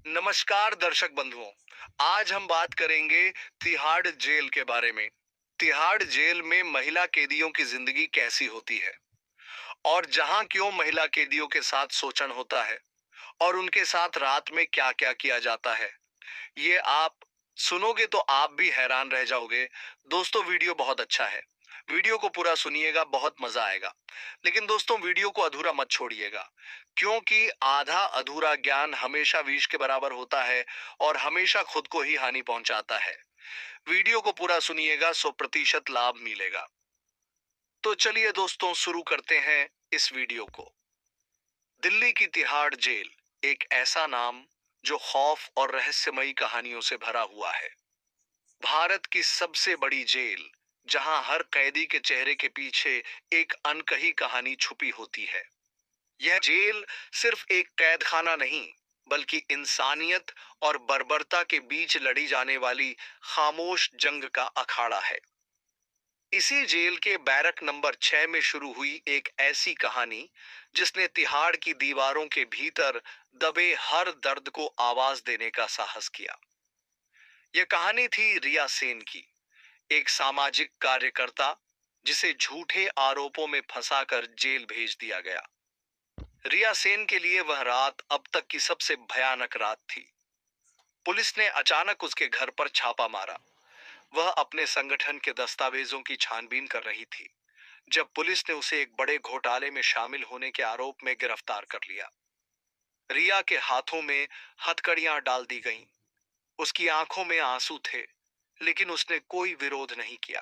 नमस्कार दर्शक बंधुओं। आज हम बात करेंगे तिहाड़ जेल के बारे में। तिहाड़ जेल में महिला कैदियों की जिंदगी कैसी होती है और जहां क्यों महिला कैदियों के साथ शोषण होता है और उनके साथ रात में क्या क्या किया जाता है, ये आप सुनोगे तो आप भी हैरान रह जाओगे। दोस्तों, वीडियो बहुत अच्छा है। वीडियो को पूरा सुनिएगा, बहुत मजा आएगा। लेकिन दोस्तों, वीडियो को अधूरा मत छोड़िएगा, क्योंकि आधा अधूरा ज्ञान हमेशा विष के बराबर होता है और हमेशा खुद को ही हानि पहुंचाता है। वीडियो को पूरा सुनिएगा, 100% लाभ मिलेगा। तो चलिए दोस्तों, शुरू करते हैं इस वीडियो को। दिल्ली की तिहाड़ जेल, एक ऐसा नाम जो खौफ और रहस्यमयी कहानियों से भरा हुआ है। भारत की सबसे बड़ी जेल, जहां हर कैदी के चेहरे के पीछे एक अनकही कहानी छुपी होती है। यह जेल सिर्फ एक कैद खाना नहीं, बल्कि इंसानियत और बर्बरता के बीच लड़ी जाने वाली खामोश जंग का अखाड़ा है। इसी जेल के बैरक नंबर 6 में शुरू हुई एक ऐसी कहानी जिसने तिहाड़ की दीवारों के भीतर दबे हर दर्द को आवाज देने का साहस किया। यह कहानी थी रिया सेन की, एक सामाजिक कार्यकर्ता जिसे झूठे आरोपों में फंसाकर जेल भेज दिया गया। रिया सेन के लिए वह रात अब तक की सबसे भयानक रात थी। पुलिस ने अचानक उसके घर पर छापा मारा। वह अपने संगठन के दस्तावेजों की छानबीन कर रही थी जब पुलिस ने उसे एक बड़े घोटाले में शामिल होने के आरोप में गिरफ्तार कर लिया। रिया के हाथों में हथकड़ियां डाल दी गईं। उसकी आंखों में आंसू थे, लेकिन उसने कोई विरोध नहीं किया।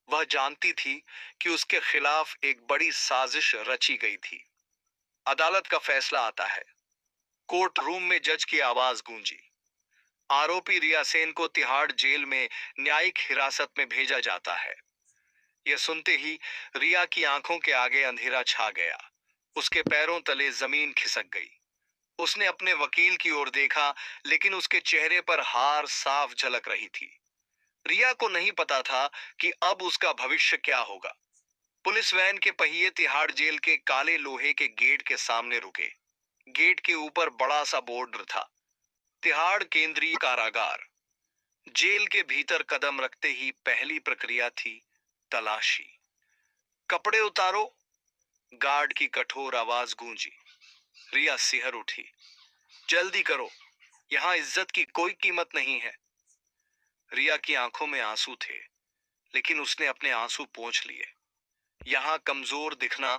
वह जानती थी कि उसके खिलाफ एक बड़ी साजिश रची गई थी। अदालत का फैसला आता है। कोर्ट रूम में जज की आवाज गूंजी। आरोपी रिया सेन को तिहाड़ जेल में न्यायिक हिरासत में भेजा जाता है। यह सुनते ही रिया की आंखों के आगे अंधेरा छा गया। उसके पैरों तले जमीन खिसक गई। उसने अपने वकील की ओर देखा, लेकिन उसके चेहरे पर हार साफ झलक रही थी। रिया को नहीं पता था कि अब उसका भविष्य क्या होगा। पुलिस वैन के पहिए तिहाड़ जेल के काले लोहे के गेट के सामने रुके। गेट के ऊपर बड़ा सा बोर्ड था, तिहाड़ केंद्रीय कारागार। जेल के भीतर कदम रखते ही पहली प्रक्रिया थी तलाशी। कपड़े उतारो, गार्ड की कठोर आवाज गूंजी। रिया सिहर उठी। जल्दी करो, यहां इज्जत की कोई कीमत नहीं है। रिया की आंखों में आंसू थे, लेकिन उसने अपने आंसू पोंछ लिए। यहां कमजोर दिखना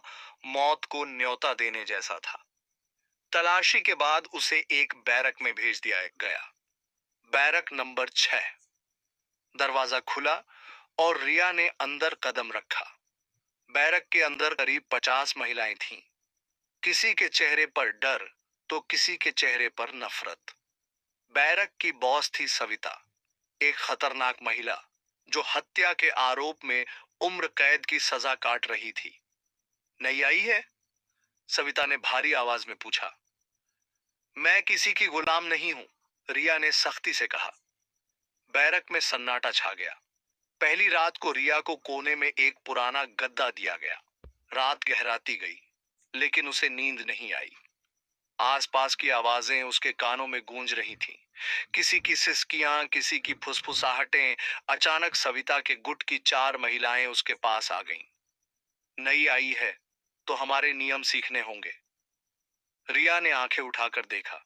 मौत को न्योता देने जैसा था। तलाशी के बाद उसे एक बैरक में भेज दिया गया। Barrack number 6। दरवाजा खुला और रिया ने अंदर कदम रखा। बैरक के अंदर करीब 50 महिलाएं थीं। किसी के चेहरे पर डर तो किसी के चेहरे पर नफरत। बैरक की बॉस थी सविता, एक खतरनाक महिला जो हत्या के आरोप में उम्र कैद की सजा काट रही थी। नई आई है? सविता ने भारी आवाज में पूछा। मैं किसी की गुलाम नहीं हूं, रिया ने सख्ती से कहा। बैरक में सन्नाटा छा गया। पहली रात को रिया को कोने में एक पुराना गद्दा दिया गया। रात गहराती गई, लेकिन उसे नींद नहीं आई। आसपास की आवाजें उसके कानों में गूंज रही थीं। किसी की सिसकियां, किसी की फुसफुसाहटें। अचानक सविता के गुट की 4 महिलाएं उसके पास आ गईं। नई आई है तो हमारे नियम सीखने होंगे। रिया ने आंखें उठाकर देखा।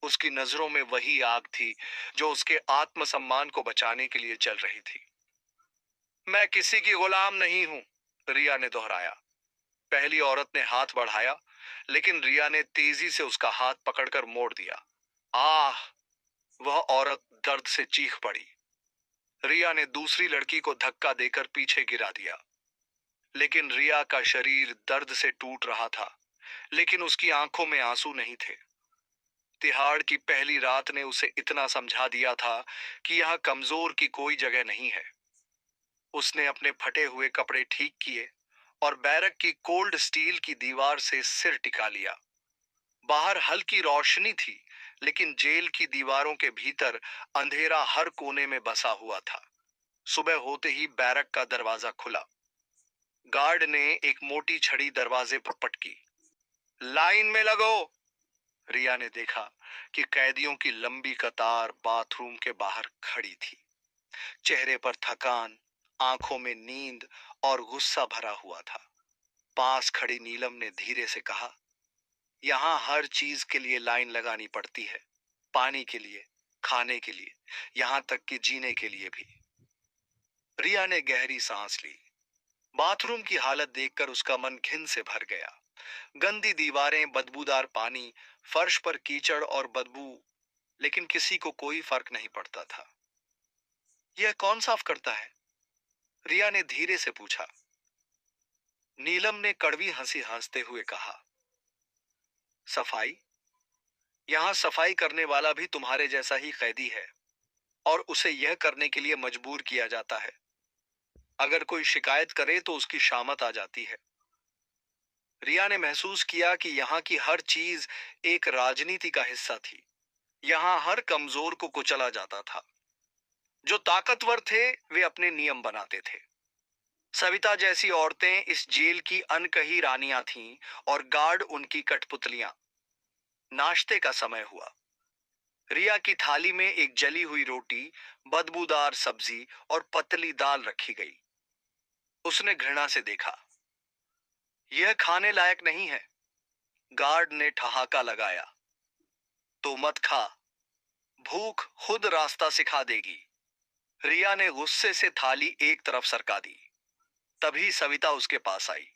उसकी नजरों में वही आग थी जो उसके आत्मसम्मान को बचाने के लिए जल रही थी। मैं किसी की गुलाम नहीं हूं, रिया ने दोहराया। पहली औरत ने हाथ बढ़ाया, लेकिन रिया ने तेजी से उसका हाथ पकड़कर मोड़ दिया। आह! वह औरत दर्द से चीख पड़ी। रिया ने दूसरी लड़की को धक्का देकर पीछे गिरा दिया, लेकिन रिया का शरीर दर्द से टूट रहा था, लेकिन उसकी आंखों में आंसू नहीं थे। तिहाड़ की पहली रात ने उसे इतना समझा दिया था कि यहां कमजोर की कोई जगह नहीं है। उसने अपने फटे हुए कपड़े ठीक किए और बैरक की कोल्ड स्टील की दीवार से सिर टिका लिया। बाहर हल्की रोशनी थी, लेकिन जेल की दीवारों के भीतर अंधेरा हर कोने में बसा हुआ था। सुबह होते ही बैरक का दरवाजा खुला। गार्ड ने एक मोटी छड़ी दरवाजे पर पटकी। लाइन में लगो, रिया ने देखा कि कैदियों की लंबी कतार बाथरूम के बाहर खड़ी थी। चेहरे पर थकान, आंखों में नींद और गुस्सा भरा हुआ था। पास खड़ी नीलम ने धीरे से कहा, यहाँ हर चीज के लिए लाइन लगानी पड़ती है, पानी के लिए, खाने के लिए, यहाँ तक कि जीने के लिए भी। रिया ने गहरी सांस ली। बाथरूम की हालत देखकर उसका मन घिन से भर गया। गंदी दीवारें, बदबूदार पानी, फर्श पर कीचड़ और बदबू, लेकिन किसी को कोई फर्क नहीं पड़ता था। यह कौन साफ करता है? रिया ने धीरे से पूछा। नीलम ने कड़वी हंसी हंसते हुए कहा, सफाई। यहां सफाई करने वाला भी तुम्हारे जैसा ही कैदी है, और उसे यह करने के लिए मजबूर किया जाता है। अगर कोई शिकायत करे तो उसकी शामत आ जाती है। रिया ने महसूस किया कि यहाँ की हर चीज एक राजनीति का हिस्सा थी। यहाँ हर कमजोर को कुचला जाता था। जो ताकतवर थे वे अपने नियम बनाते थे। सविता जैसी औरतें इस जेल की अनकही रानियां थीं और गार्ड उनकी कठपुतलियां। नाश्ते का समय हुआ। रिया की थाली में एक जली हुई रोटी, बदबूदार सब्जी और पतली दाल रखी गई। उसने घृणा से देखा। यह खाने लायक नहीं है। गार्ड ने ठहाका लगाया। तो मत खा, भूख खुद रास्ता सिखा देगी। रिया ने गुस्से से थाली एक तरफ सरका दी। तभी सविता उसके पास आई।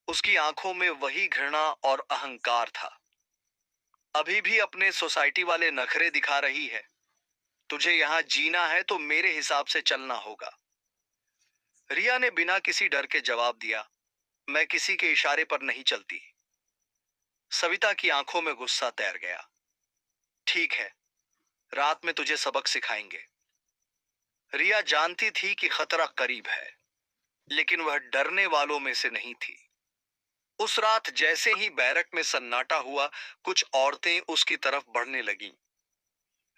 उसकी आंखों में वही घृणा और अहंकार था। अभी भी अपने सोसाइटी वाले नखरे दिखा रही है। तुझे यहां जीना है तो मेरे हिसाब से चलना होगा। रिया ने बिना किसी डर के जवाब दिया, मैं किसी के इशारे पर नहीं चलती। सविता की आंखों में गुस्सा तैर गया। ठीक है, रात में तुझे सबक सिखाएंगे। रिया जानती थी कि खतरा करीब है, लेकिन वह डरने वालों में से नहीं थी। उस रात जैसे ही बैरक में सन्नाटा हुआ, कुछ औरतें उसकी तरफ बढ़ने लगीं।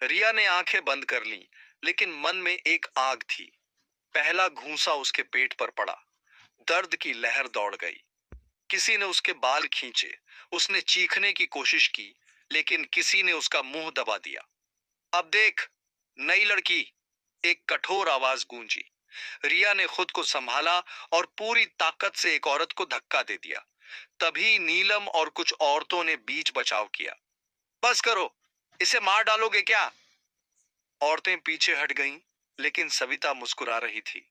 रिया ने आंखें बंद कर लीं, लेकिन मन में एक आग थी। पहला घूंसा उसके पेट पर पड़ा। दर्द की लहर दौड़ गई। किसी ने उसके बाल खींचे। उसने चीखने की कोशिश की, लेकिन किसी ने उसका मुंह दबा दिया। अब देख, नई लड़की, एक कठोर आवाज गूंजी। रिया ने खुद को संभाला और पूरी ताकत से एक औरत को धक्का दे दिया। तभी नीलम और कुछ औरतों ने बीच बचाव किया। बस करो, इसे मार डालोगे क्या? औरतें पीछे हट गईं, लेकिन सविता मुस्कुरा रही थी।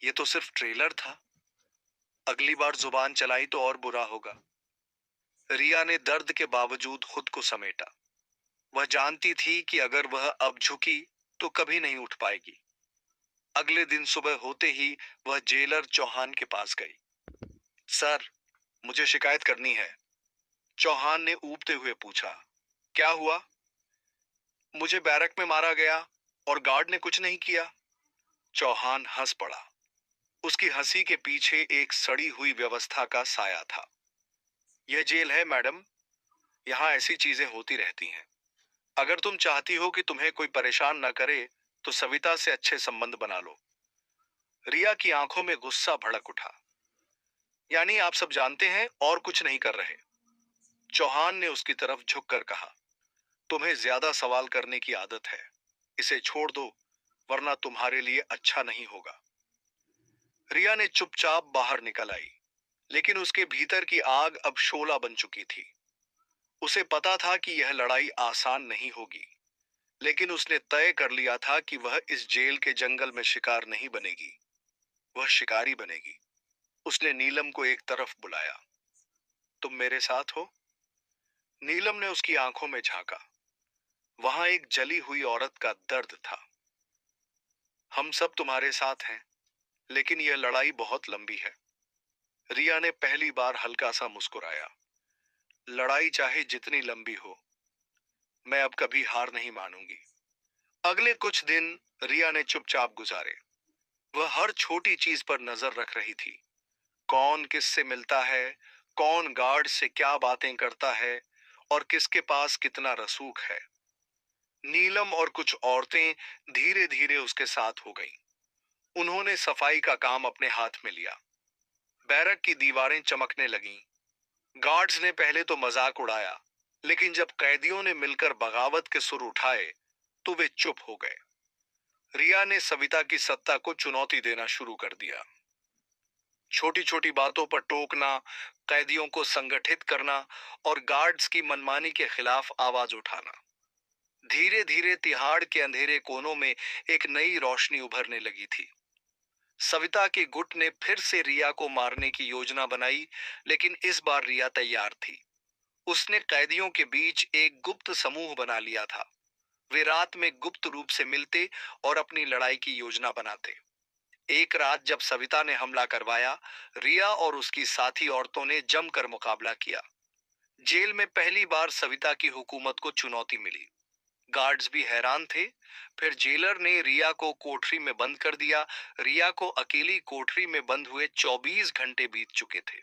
ये तो सिर्फ ट्रेलर था। अगली बार जुबान चलाई तो और बुरा होगा। रिया ने दर्द के बावजूद खुद को समेटा। वह जानती थी कि अगर वह अब झुकी तो कभी नहीं उठ पाएगी। अगले दिन सुबह होते ही वह जेलर चौहान के पास गई। सर, मुझे शिकायत करनी है। चौहान ने ऊबते हुए पूछा, क्या हुआ? मुझे बैरक में मारा गया और गार्ड ने कुछ नहीं किया। चौहान हंस पड़ा। उसकी हंसी के पीछे एक सड़ी हुई व्यवस्था का साया था। यह जेल है मैडम, यहाँ ऐसी चीजें होती रहती हैं। अगर तुम चाहती हो कि तुम्हें कोई परेशान न करे तो सविता से अच्छे संबंध बना लो। रिया की आंखों में गुस्सा भड़क उठा। यानी आप सब जानते हैं और कुछ नहीं कर रहे? चौहान ने उसकी तरफ झुककर कहा, तुम्हें ज्यादा सवाल करने की आदत है। इसे छोड़ दो, वरना तुम्हारे लिए अच्छा नहीं होगा। रिया ने चुपचाप बाहर निकल आई, लेकिन उसके भीतर की आग अब शोला बन चुकी थी। उसे पता था कि यह लड़ाई आसान नहीं होगी, लेकिन उसने तय कर लिया था कि वह इस जेल के जंगल में शिकार नहीं बनेगी, वह शिकारी बनेगी। उसने नीलम को एक तरफ बुलाया। तुम मेरे साथ हो? नीलम ने उसकी आंखों में झांका। वहां एक जली हुई औरत का दर्द था। हम सब तुम्हारे साथ हैं, लेकिन यह लड़ाई बहुत लंबी है। रिया ने पहली बार हल्का सा मुस्कुराया। लड़ाई चाहे जितनी लंबी हो, मैं अब कभी हार नहीं मानूंगी। अगले कुछ दिन रिया ने चुपचाप गुजारे। वह हर छोटी चीज पर नजर रख रही थी। कौन किससे मिलता है, कौन गार्ड से क्या बातें करता है, और किसके पास कितना रसूख है। नीलम और कुछ औरतें धीरे धीरे उसके साथ हो गईं। उन्होंने सफाई का काम अपने हाथ में लिया। बैरक की दीवारें चमकने लगीं। गार्ड्स ने पहले तो मजाक उड़ाया, लेकिन जब कैदियों ने मिलकर बगावत के सुर उठाए तो वे चुप हो गए। रिया ने सविता की सत्ता को चुनौती देना शुरू कर दिया। छोटी छोटी बातों पर टोकना, कैदियों को संगठित करना और गार्ड्स की मनमानी के खिलाफ आवाज उठाना। धीरे धीरे तिहाड़ के अंधेरे कोनों में एक नई रोशनी उभरने लगी थी। सविता के गुट ने फिर से रिया को मारने की योजना बनाई, लेकिन इस बार रिया तैयार थी। उसने कैदियों के बीच एक गुप्त समूह बना लिया था। वे रात में गुप्त रूप से मिलते और अपनी लड़ाई की योजना बनाते। एक रात जब सविता ने हमला करवाया, रिया और उसकी साथी औरतों ने जमकर मुकाबला किया। जेल में पहली बार सविता की हुकूमत को चुनौती मिली। गार्ड्स भी हैरान थे। फिर जेलर ने रिया को कोठरी में बंद कर दिया। रिया को अकेली कोठरी में बंद हुए 24 घंटे बीत चुके थे।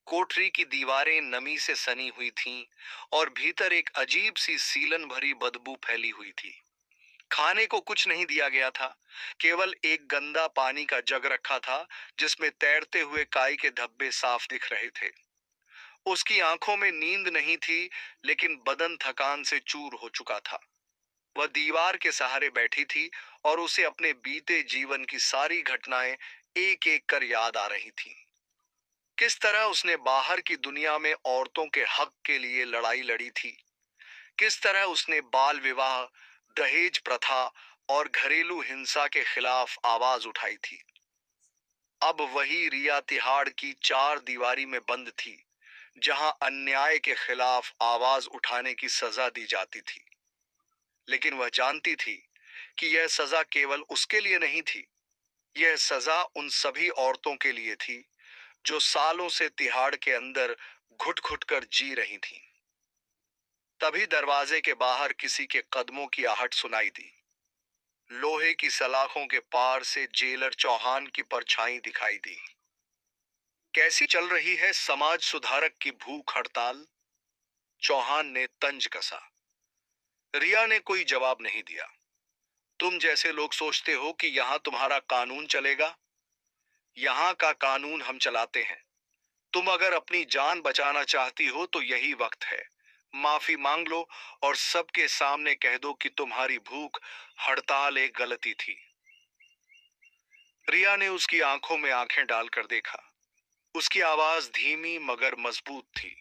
कोठरी की दीवारें नमी से सनी हुई थीं और भीतर एक अजीब सी सीलन भरी बदबू फैली हुई थी। खाने को कुछ नहीं दिया गया था, केवल एक गंदा पानी का जग रखा था जिसमें तैरते हुए काई के धब्बे साफ दिख रहे थे। उसकी आंखों में नींद नहीं थी, लेकिन बदन थकान से चूर हो चुका था। वह दीवार के सहारे बैठी थी और उसे अपने बीते जीवन की सारी घटनाएं एक एक कर याद आ रही थीं। किस तरह उसने बाहर की दुनिया में औरतों के हक के लिए लड़ाई लड़ी थी। किस तरह उसने बाल विवाह, दहेज प्रथा और घरेलू हिंसा के खिलाफ आवाज उठाई थी। अब वही रिया तिहाड़ की चार दीवारी में बंद थी, जहां अन्याय के खिलाफ आवाज उठाने की सजा दी जाती थी। लेकिन वह जानती थी कि यह सजा केवल उसके लिए नहीं थी। यह सजा उन सभी औरतों के लिए थी जो सालों से तिहाड़ के अंदर घुट घुट कर जी रही थीं। तभी दरवाजे के बाहर किसी के कदमों की आहट सुनाई दी। लोहे की सलाखों के पार से जेलर चौहान की परछाई दिखाई दी। कैसी चल रही है समाज सुधारक की भूख हड़ताल? चौहान ने तंज कसा। रिया ने कोई जवाब नहीं दिया। तुम जैसे लोग सोचते हो कि यहां तुम्हारा कानून चलेगा? यहां का कानून हम चलाते हैं। तुम अगर अपनी जान बचाना चाहती हो तो यही वक्त है। माफी मांग लो और सबके सामने कह दो कि तुम्हारी भूख हड़ताल एक गलती थी। रिया ने उसकी आंखों में आंखें डालकर देखा। उसकी आवाज धीमी मगर मजबूत थी।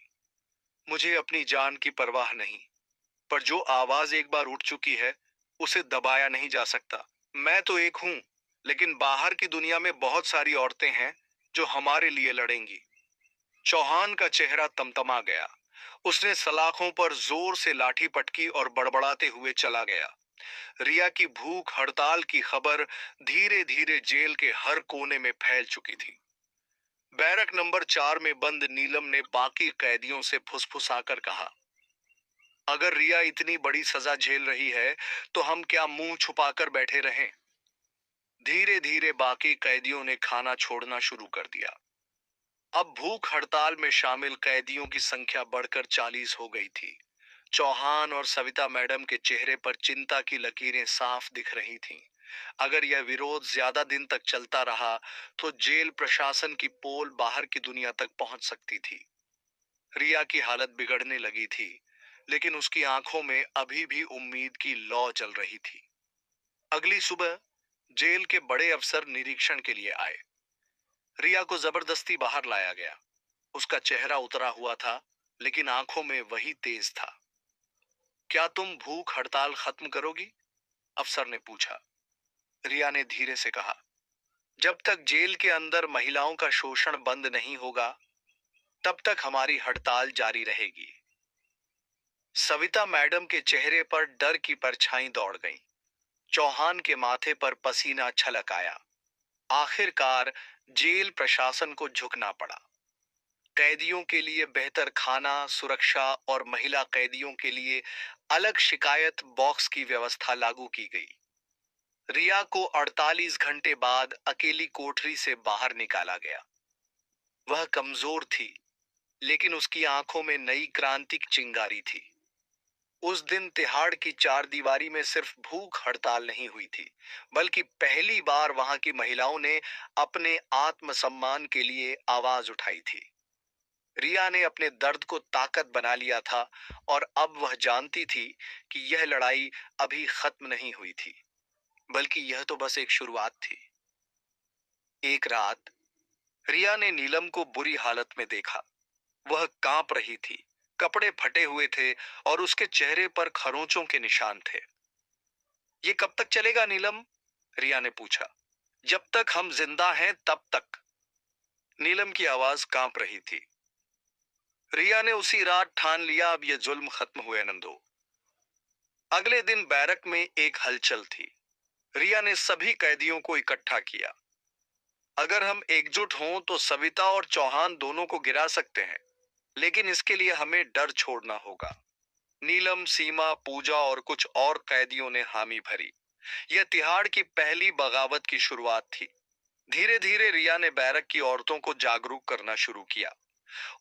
मुझे अपनी जान की परवाह नहीं, पर जो आवाज एक बार उठ चुकी है उसे दबाया नहीं जा सकता। मैं तो एक हूं, लेकिन बाहर की दुनिया में बहुत सारी औरतें हैं जो हमारे लिए लड़ेंगी। चौहान का चेहरा तमतमा गया। उसने सलाखों पर जोर से लाठी पटकी और बड़बड़ाते हुए चला गया। रिया की भूख हड़ताल की खबर धीरे धीरे जेल के हर कोने में फैल चुकी थी। बैरक नंबर 4 में बंद नीलम ने बाकी कैदियों से फुसफुसाकर कहा, अगर रिया इतनी बड़ी सजा झेल रही है तो हम क्या मुंह छुपाकर बैठे रहें? धीरे धीरे बाकी कैदियों ने खाना छोड़ना शुरू कर दिया। अब भूख हड़ताल में शामिल कैदियों की संख्या बढ़कर 40 हो गई थी। चौहान और सविता मैडम के चेहरे पर चिंता की लकीरें साफ दिख रही थीं। अगर यह विरोध ज्यादा दिन तक चलता रहा तो जेल प्रशासन की पोल बाहर की दुनिया तक पहुंच सकती थी। रिया की हालत बिगड़ने लगी थी, लेकिन उसकी आंखों में अभी भी उम्मीद की लौ जल रही थी। अगली सुबह जेल के बड़े अफसर निरीक्षण के लिए आए। रिया को जबरदस्ती बाहर लाया गया। उसका चेहरा उतरा हुआ था, लेकिन आंखों में वही तेज था। क्या तुम भूख हड़ताल खत्म करोगी? अफसर ने पूछा। रिया ने धीरे से कहा, जब तक जेल के अंदर महिलाओं का शोषण बंद नहीं होगा, तब तक हमारी हड़ताल जारी रहेगी। सविता मैडम के चेहरे पर डर की परछाई दौड़ गई। चौहान के माथे पर पसीना छलक आया। आखिरकार जेल प्रशासन को झुकना पड़ा। कैदियों के लिए बेहतर खाना, सुरक्षा और महिला कैदियों के लिए अलग शिकायत बॉक्स की व्यवस्था लागू की गई। रिया को 48 घंटे बाद अकेली कोठरी से बाहर निकाला गया। वह कमजोर थी, लेकिन उसकी आंखों में नई क्रांति की चिंगारी थी। उस दिन तिहाड़ की चार दीवारी में सिर्फ भूख हड़ताल नहीं हुई थी, बल्कि पहली बार वहां की महिलाओं ने अपने आत्मसम्मान के लिए आवाज उठाई थी। रिया ने अपने दर्द को ताकत बना लिया था और अब वह जानती थी कि यह लड़ाई अभी खत्म नहीं हुई थी, बल्कि यह तो बस एक शुरुआत थी। एक रात रिया ने नीलम को बुरी हालत में देखा। वह कांप रही थी, कपड़े फटे हुए थे और उसके चेहरे पर खरोंचों के निशान थे। ये कब तक चलेगा नीलम? रिया ने पूछा। जब तक हम जिंदा हैं तब तक। नीलम की आवाज कांप रही थी। रिया ने उसी रात ठान लिया, अब यह जुल्म खत्म हुए नंदो। अगले दिन बैरक में एक हलचल थी। रिया ने सभी कैदियों को इकट्ठा किया। अगर हम एकजुट हों तो सविता और चौहान दोनों को गिरा सकते हैं, लेकिन इसके लिए हमें डर छोड़ना होगा। नीलम, सीमा, पूजा और कुछ और कैदियों ने हामी भरी। यह तिहाड़ की पहली बगावत की शुरुआत थी। धीरे धीरे रिया ने बैरक की औरतों को जागरूक करना शुरू किया।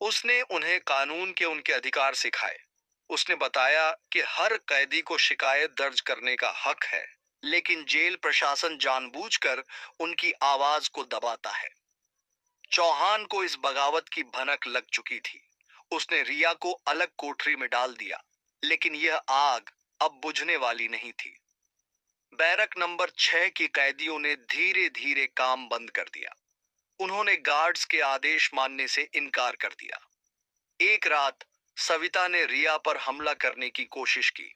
उसने उन्हें कानून के उनके अधिकार सिखाए। उसने बताया कि हर कैदी को शिकायत दर्ज करने का हक है, लेकिन जेल प्रशासन जानबूझकर उनकी आवाज को दबाता है। चौहान को इस बगावत की भनक लग चुकी थी। उसने रिया को अलग कोठरी में डाल दिया, लेकिन यह आग अब बुझने वाली नहीं थी। बैरक नंबर 6 की कैदियों ने धीरे धीरे काम बंद कर दिया। उन्होंने गार्ड्स के आदेश मानने से इनकार कर दिया। एक रात सविता ने रिया पर हमला करने की कोशिश की,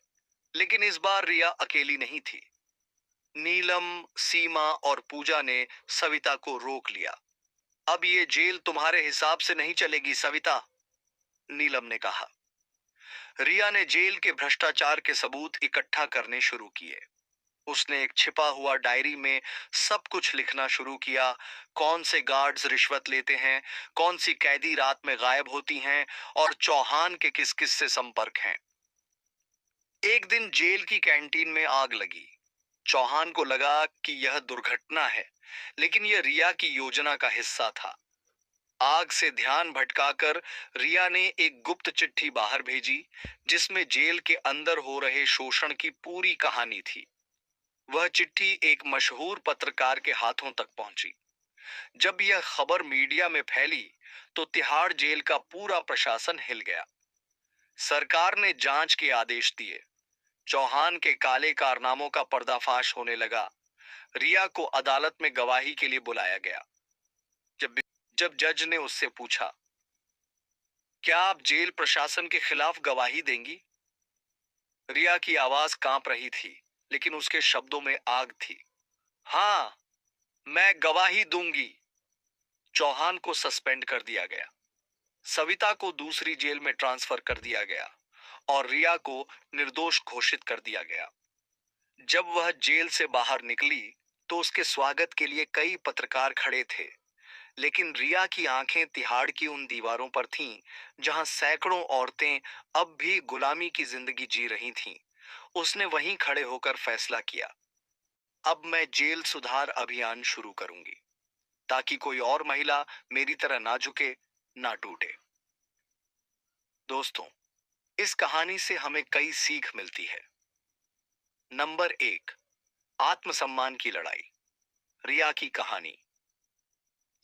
लेकिन इस बार रिया अकेली नहीं थी। नीलम, सीमा और पूजा ने सविता को रोक लिया। अब ये जेल तुम्हारे हिसाब से नहीं चलेगी सविता, नीलम ने कहा। रिया ने जेल के भ्रष्टाचार के सबूत इकट्ठा करने शुरू किए। उसने एक छिपा हुआ डायरी में सब कुछ लिखना शुरू किया। कौन से गार्ड्स रिश्वत लेते हैं, कौन सी कैदी रात में गायब होती हैं और चौहान के किस किस से संपर्क हैं। एक दिन जेल की कैंटीन में आग लगी। चौहान को लगा कि यह दुर्घटना है, लेकिन यह रिया की योजना का हिस्सा था। आग से ध्यान भटकाकर रिया ने एक गुप्त चिट्ठी बाहर भेजी, जिसमें जेल के अंदर हो रहे शोषण की पूरी कहानी थी। वह चिट्ठी एक मशहूर पत्रकार के हाथों तक पहुंची। जब यह खबर मीडिया में फैली तो तिहाड़ जेल का पूरा प्रशासन हिल गया। सरकार ने जांच के आदेश दिए। चौहान के काले कारनामों का पर्दाफाश होने लगा। रिया को अदालत में गवाही के लिए बुलाया गया। जब जब जज ने उससे पूछा, क्या आप जेल प्रशासन के खिलाफ गवाही देंगी? रिया की आवाज कांप रही थी, लेकिन उसके शब्दों में आग थी। हाँ, मैं गवाही दूंगी। चौहान को सस्पेंड कर दिया गया। सविता को दूसरी जेल में ट्रांसफर कर दिया गया और रिया को निर्दोष घोषित कर दिया गया। जब वह जेल से बाहर निकली तो उसके स्वागत के लिए कई पत्रकार खड़े थे, लेकिन रिया की आंखें तिहाड़ की उन दीवारों पर थीं, जहां सैकड़ों औरतें अब भी गुलामी की जिंदगी जी रही थीं। उसने वहीं खड़े होकर फैसला किया, अब मैं जेल सुधार अभियान शुरू करूंगी, ताकि कोई और महिला मेरी तरह ना झुके, ना टूटे। दोस्तों, इस कहानी से हमें कई सीख मिलती है। नंबर 1, आत्मसम्मान की लड़ाई। रिया की कहानी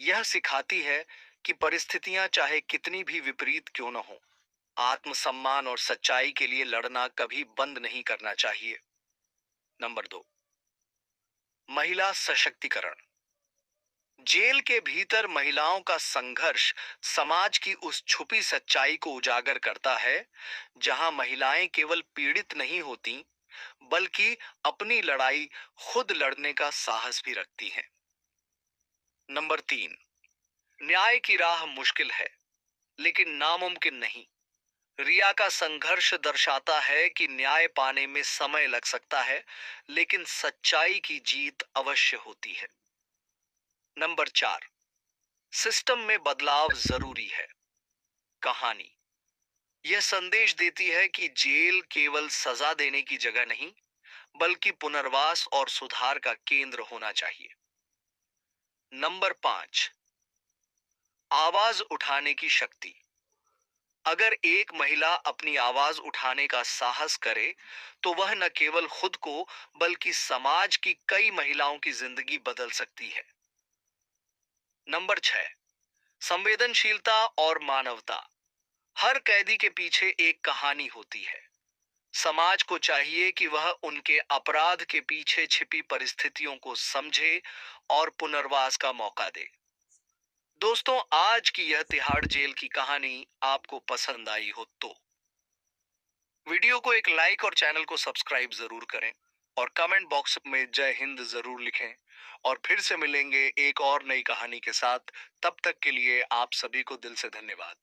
यह सिखाती है कि परिस्थितियां चाहे कितनी भी विपरीत क्यों न हो, आत्मसम्मान और सच्चाई के लिए लड़ना कभी बंद नहीं करना चाहिए। नंबर 2, महिला सशक्तिकरण। जेल के भीतर महिलाओं का संघर्ष समाज की उस छुपी सच्चाई को उजागर करता है, जहां महिलाएं केवल पीड़ित नहीं होती, बल्कि अपनी लड़ाई खुद लड़ने का साहस भी रखती हैं। नंबर 3, न्याय की राह मुश्किल है, लेकिन नामुमकिन नहीं। रिया का संघर्ष दर्शाता है कि न्याय पाने में समय लग सकता है, लेकिन सच्चाई की जीत अवश्य होती है। नंबर 4, सिस्टम में बदलाव जरूरी है। कहानी यह संदेश देती है कि जेल केवल सजा देने की जगह नहीं, बल्कि पुनर्वास और सुधार का केंद्र होना चाहिए। नंबर 5, आवाज उठाने की शक्ति। अगर एक महिला अपनी आवाज उठाने का साहस करे, तो वह न केवल खुद को, बल्कि समाज की कई महिलाओं की जिंदगी बदल सकती है। नंबर 6, संवेदनशीलता और मानवता। हर कैदी के पीछे एक कहानी होती है। समाज को चाहिए कि वह उनके अपराध के पीछे छिपी परिस्थितियों को समझे और पुनर्वास का मौका दे। दोस्तों, आज की यह तिहाड़ जेल की कहानी आपको पसंद आई हो तो वीडियो को एक लाइक और चैनल को सब्सक्राइब जरूर करें और कमेंट बॉक्स में जय हिंद जरूर लिखें। और फिर से मिलेंगे एक और नई कहानी के साथ। तब तक के लिए आप सभी को दिल से धन्यवाद।